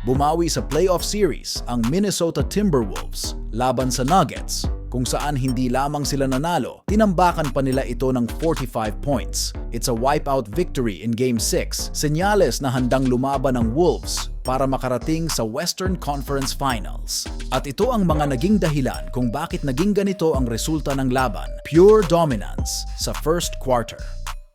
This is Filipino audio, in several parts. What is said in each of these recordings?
Bumawi sa playoff series ang Minnesota Timberwolves laban sa Nuggets, kung saan hindi lamang sila nanalo, tinambakan pa nila ito ng 45 points. It's a wipeout victory in Game 6, senyales na handang lumaban ang Wolves para makarating sa Western Conference Finals. At ito ang mga naging dahilan kung bakit naging ganito ang resulta ng laban, pure dominance sa first quarter.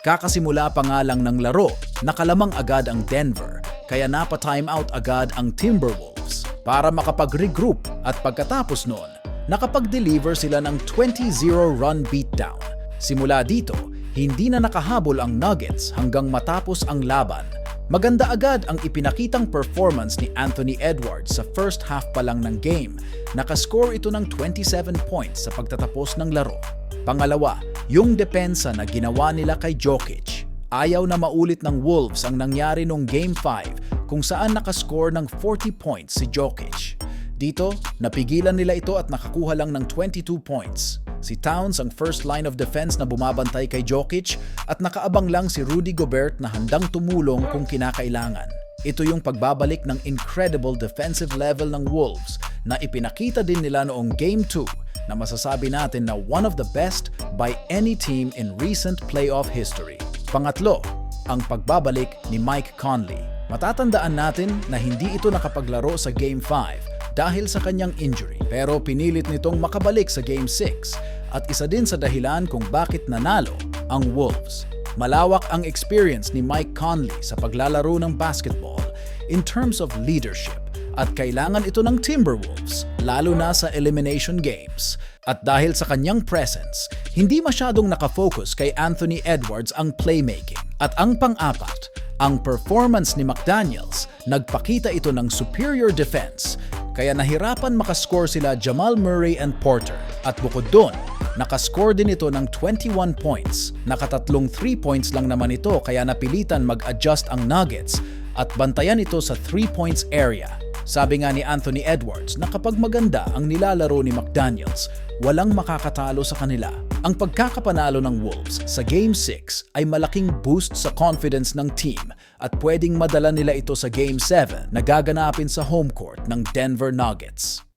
Kakasimula pa nga lang ng laro, nakalamang agad ang Denver, kaya napa-timeout agad ang Timberwolves para makapag-regroup at pagkatapos noon, nakapag-deliver sila ng 20-0 run beatdown. Simula dito, hindi na nakahabol ang Nuggets hanggang matapos ang laban. Maganda agad ang ipinakitang performance ni Anthony Edwards sa first half pa lang ng game. Nakascore ito ng 27 points sa pagtatapos ng laro. Pangalawa, yung depensa na ginawa nila kay Jokic. Ayaw na maulit ng Wolves ang nangyari nung Game 5 kung saan nakascore ng 40 points si Jokic. Dito, napigilan nila ito at nakakuha lang ng 22 points. Si Towns ang first line of defense na bumabantay kay Jokic at nakaabang lang si Rudy Gobert na handang tumulong kung kinakailangan. Ito yung pagbabalik ng incredible defensive level ng Wolves na ipinakita din nila noong Game 2 na masasabi natin na one of the best by any team in recent playoff history. Pangatlo, ang pagbabalik ni Mike Conley. Matatandaan natin na hindi ito nakapaglaro sa Game 5 dahil sa kanyang injury, pero pinilit nitong makabalik sa Game 6 at isa din sa dahilan kung bakit nanalo ang Wolves. Malawak ang experience ni Mike Conley sa paglalaro ng basketball in terms of leadership at kailangan ito ng Timberwolves, lalo na sa elimination games. At dahil sa kanyang presence, hindi masyadong nakafocus kay Anthony Edwards ang playmaking. At ang pang-apat, ang performance ni McDaniels, nagpakita ito ng superior defense, kaya nahirapan makascore sila Jamal Murray and Porter. At bukod doon, nakascore din ito ng 21 points. Nakatatlong 3 points lang naman ito kaya napilitan mag-adjust ang Nuggets at bantayan ito sa 3 points area. Sabi nga ni Anthony Edwards na kapag maganda ang nilalaro ni McDaniels, walang makakatalo sa kanila. Ang pagkakapanalo ng Wolves sa Game 6 ay malaking boost sa confidence ng team at pwedeng madala nila ito sa Game 7 na gaganapin sa home court ng Denver Nuggets.